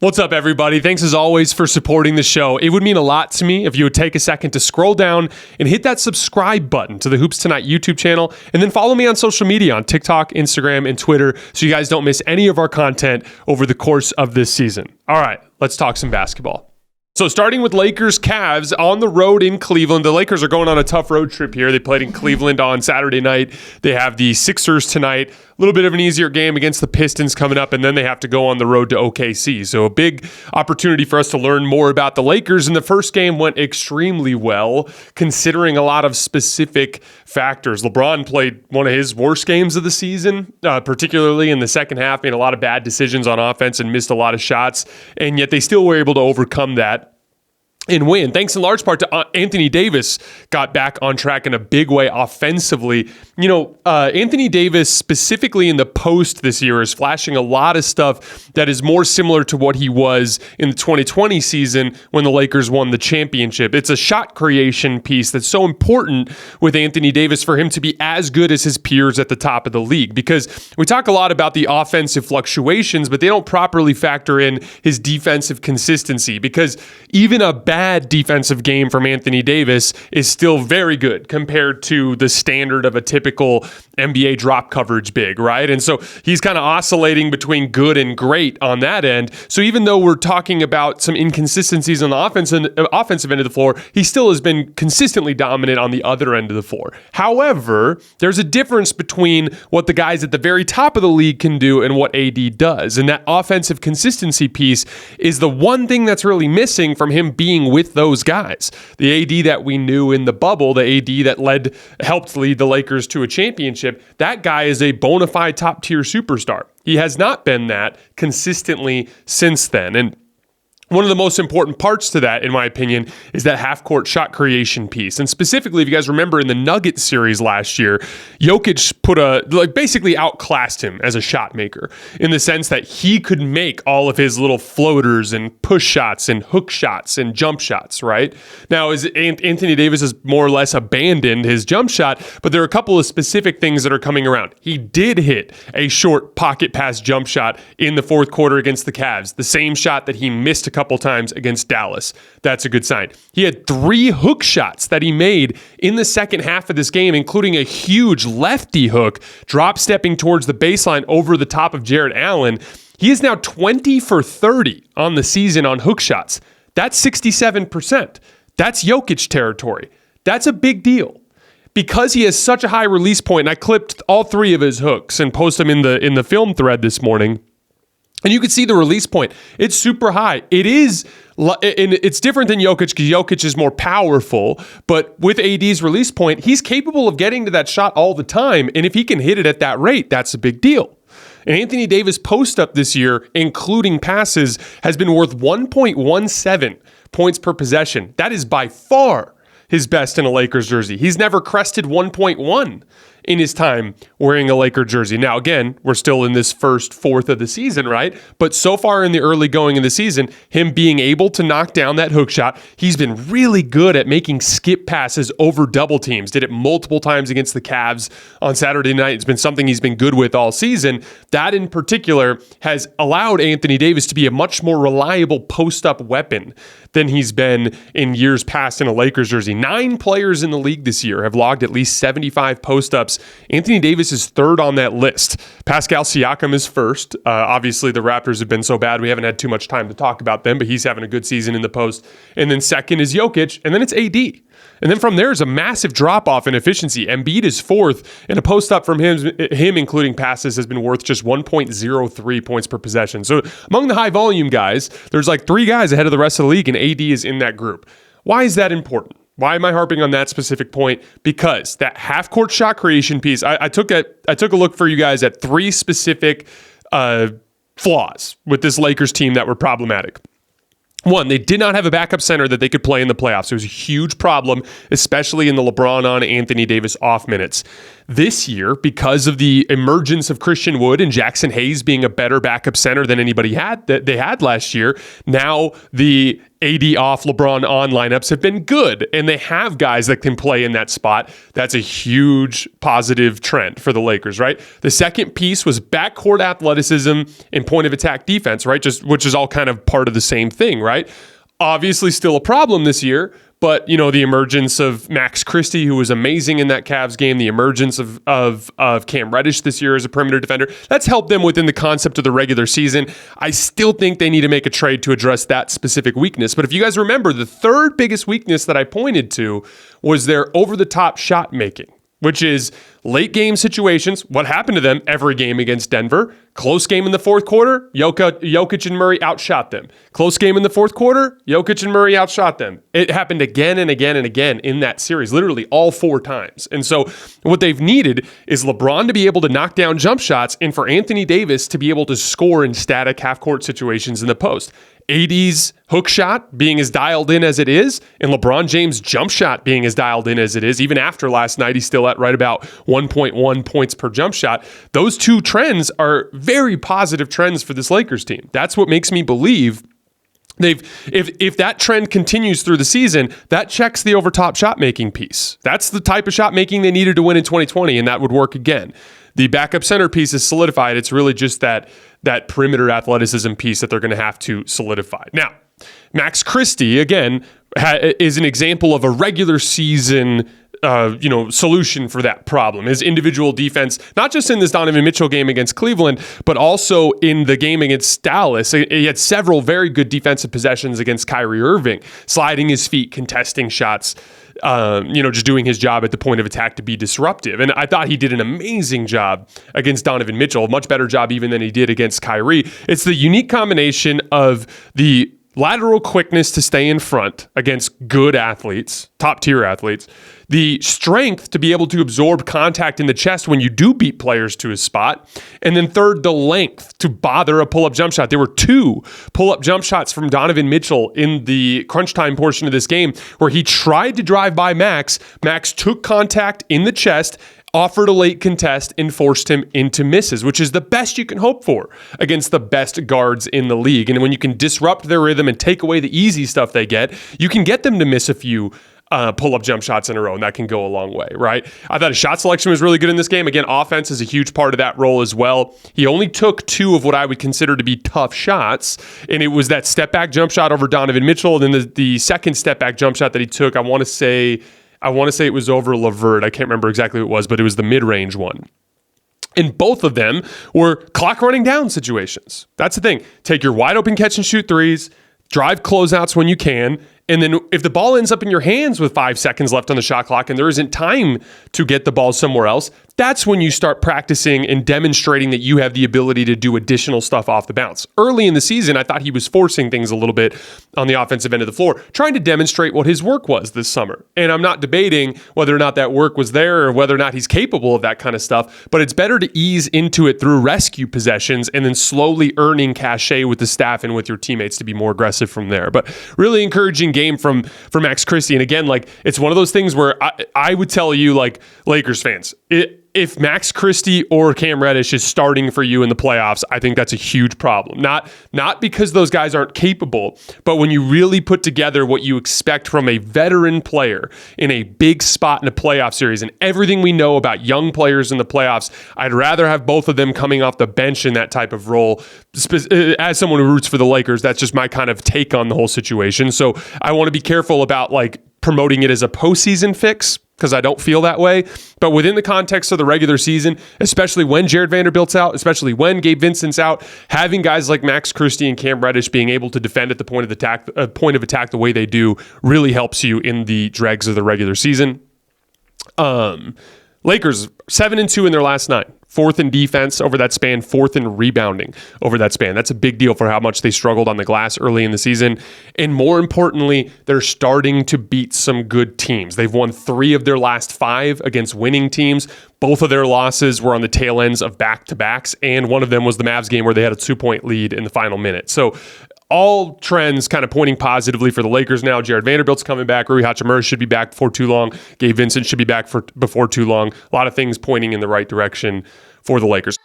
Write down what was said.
What's up, everybody? Thanks as always for supporting the show. It would mean a lot to me if you would take a second to scroll down and hit that subscribe button to the Hoops Tonight YouTube channel, and then follow me on social media on TikTok, Instagram, and Twitter so you guys don't miss any of our content over the course of this season. All right, let's talk some basketball. So starting with Lakers-Cavs on the road in Cleveland. The Lakers are going on a tough road trip here. They played in Cleveland on Saturday night. They have the Sixers tonight. A little bit of an easier game against the Pistons coming up, and then they have to go on the road to OKC. So a big opportunity for us to learn more about the Lakers. And the first game went extremely well, considering a lot of specific factors. LeBron played one of his worst games of the season, particularly in the second half, made a lot of bad decisions on offense and missed a lot of shots, and yet they still were able to overcome that and win, thanks in large part to Anthony Davis got back on track in a big way offensively. You know, Anthony Davis specifically in the post this year is flashing a lot of stuff that is more similar to what he was in the 2020 season when the Lakers won the championship. It's a shot creation piece that's so important with Anthony Davis for him to be as good as his peers at the top of the league, because we talk a lot about the offensive fluctuations, but they don't properly factor in his defensive consistency, because even a bad defensive game from Anthony Davis is still very good compared to the standard of a typical NBA drop coverage big, right? And so he's kind of oscillating between good and great on that end. So even though we're talking about some inconsistencies on the offensive end of the floor, he still has been consistently dominant on the other end of the floor. However, there's a difference between what the guys at the very top of the league can do and what AD does. And that offensive consistency piece is the one thing that's really missing from him being with those guys. The AD that we knew in the bubble, the AD that helped lead the Lakers to a championship, that guy is a bona fide top tier superstar. He has not been that consistently since then. And one of the most important parts to that, in my opinion, is that half-court shot creation piece. And specifically, if you guys remember in the Nuggets series last year, Jokic basically outclassed him as a shot maker in the sense that he could make all of his little floaters and push shots and hook shots and jump shots, right? Now, Anthony Davis has more or less abandoned his jump shot, but there are a couple of specific things that are coming around. He did hit a short pocket pass jump shot in the fourth quarter against the Cavs, the same shot that he missed a couple times against Dallas. That's a good sign. He had 3 hook shots that he made in the second half of this game, including a huge lefty hook, drop stepping towards the baseline over the top of Jarrett Allen. He is now 20 for 30 on the season on hook shots. That's 67%. That's Jokic territory. That's a big deal. Because he has such a high release point, and I clipped all 3 of his hooks and posted them in the film thread this morning. And you can see the release point. It's super high. It's different than Jokic because Jokic is more powerful. But with AD's release point, he's capable of getting to that shot all the time. And if he can hit it at that rate, that's a big deal. And Anthony Davis post-up this year, including passes, has been worth 1.17 points per possession. That is by far his best in a Lakers jersey. He's never crested 1.1 in his time wearing a Laker jersey. Now, again, we're still in this first fourth of the season, right? But so far in the early going of the season, him being able to knock down that hook shot, he's been really good at making skip passes over double teams. Did it multiple times against the Cavs on Saturday night. It's been something he's been good with all season. That in particular has allowed Anthony Davis to be a much more reliable post-up weapon than he's been in years past in a Lakers jersey. 9 players in the league this year have logged at least 75 post-ups. Anthony Davis is third on that list. Pascal Siakam is first. Obviously, the Raptors have been so bad, we haven't had too much time to talk about them, but he's having a good season in the post. And then second is Jokic, and then it's AD. And then from there is a massive drop-off in efficiency. Embiid is fourth, and a post-up from him including passes, has been worth just 1.03 points per possession. So among the high-volume guys, there's like 3 guys ahead of the rest of the league, and AD is in that group. Why is that important? Why am I harping on that specific point? Because that half-court shot creation piece, I took a look for you guys at 3 specific flaws with this Lakers team that were problematic. One, they did not have a backup center that they could play in the playoffs. It was a huge problem, especially in the LeBron on Anthony Davis off minutes. this year, because of the emergence of Christian Wood and Jackson Hayes being a better backup center than anybody that they had last year, now the AD off, LeBron on lineups have been good, and they have guys that can play in that spot. That's a huge positive trend for the Lakers, right? The second piece was backcourt athleticism and point of attack defense, right? Which is all kind of part of the same thing, right? Obviously still a problem this year, but the emergence of Max Christie, who was amazing in that Cavs game, the emergence of Cam Reddish this year as a perimeter defender, that's helped them within the concept of the regular season. I still think they need to make a trade to address that specific weakness. But if you guys remember, the third biggest weakness that I pointed to was their over-the-top shot making, which is late game situations. What happened to them every game against Denver? Close game in the fourth quarter, Jokic and Murray outshot them. Close game in the fourth quarter, Jokic and Murray outshot them. It happened again and again and again in that series, literally all 4 times. And so what they've needed is LeBron to be able to knock down jump shots and for Anthony Davis to be able to score in static half-court situations in the post. AD's hook shot being as dialed in as it is, and LeBron James' jump shot being as dialed in as it is. Even after last night, he's still at right about 1.1 points per jump shot. Those two trends are very positive trends for this Lakers team. That's what makes me believe if that trend continues through the season, that checks the over-top shot-making piece. That's the type of shot-making they needed to win in 2020, and that would work again. The backup center piece is solidified. It's really just that perimeter athleticism piece that they're going to have to solidify. Now, Max Christie, again, is an example of a regular season solution for that problem. His individual defense, not just in this Donovan Mitchell game against Cleveland, but also in the game against Dallas. He had several very good defensive possessions against Kyrie Irving, sliding his feet, contesting shots, just doing his job at the point of attack to be disruptive. And I thought he did an amazing job against Donovan Mitchell, a much better job even than he did against Kyrie. It's the unique combination of the lateral quickness to stay in front against good athletes, top-tier athletes, the strength to be able to absorb contact in the chest when you do beat players to a spot, and then third, the length to bother a pull-up jump shot. There were 2 pull-up jump shots from Donovan Mitchell in the crunch time portion of this game where he tried to drive by Max. Max took contact in the chest, offered a late contest, and forced him into misses, which is the best you can hope for against the best guards in the league. And when you can disrupt their rhythm and take away the easy stuff they get, you can get them to miss a few pull-up jump shots in a row, and that can go a long way, right? I thought his shot selection was really good in this game. Again, offense is a huge part of that role as well. He only took 2 of what I would consider to be tough shots, and it was that step-back jump shot over Donovan Mitchell, and then the second step-back jump shot that he took, I want to say it was over LeVert. I can't remember exactly what it was, but it was the mid-range one. And both of them were clock running down situations. That's the thing. Take your wide open catch and shoot threes, drive closeouts when you can, and then if the ball ends up in your hands with 5 seconds left on the shot clock and there isn't time to get the ball somewhere else, that's when you start practicing and demonstrating that you have the ability to do additional stuff off the bounce. Early in the season, I thought he was forcing things a little bit on the offensive end of the floor, trying to demonstrate what his work was this summer. And I'm not debating whether or not that work was there or whether or not he's capable of that kind of stuff, but it's better to ease into it through rescue possessions and then slowly earning cachet with the staff and with your teammates to be more aggressive from there. But really encouraging game from Max Christie. And again, it's one of those things where I would tell you, Lakers fans, if Max Christie or Cam Reddish is starting for you in the playoffs, I think that's a huge problem. Not because those guys aren't capable, but when you really put together what you expect from a veteran player in a big spot in a playoff series and everything we know about young players in the playoffs, I'd rather have both of them coming off the bench in that type of role. As someone who roots for the Lakers, that's just my kind of take on the whole situation. So I want to be careful about promoting it as a postseason fix, because I don't feel that way. But within the context of the regular season, especially when Jared Vanderbilt's out, especially when Gabe Vincent's out, having guys like Max Christie and Cam Reddish being able to defend at the point of attack the way they do really helps you in the dregs of the regular season. Lakers 7-2 in their last 9. 4th in defense over that span, 4th in rebounding over that span. That's a big deal for how much they struggled on the glass early in the season. And more importantly, they're starting to beat some good teams. They've won 3 of their last 5 against winning teams. Both of their losses were on the tail ends of back-to-backs, and one of them was the Mavs game where they had a 2-point lead in the final minute. So all trends kind of pointing positively for the Lakers now. Jared Vanderbilt's coming back. Rui Hachimura should be back before too long. Gabe Vincent should be back before too long. A lot of things pointing in the right direction for the Lakers.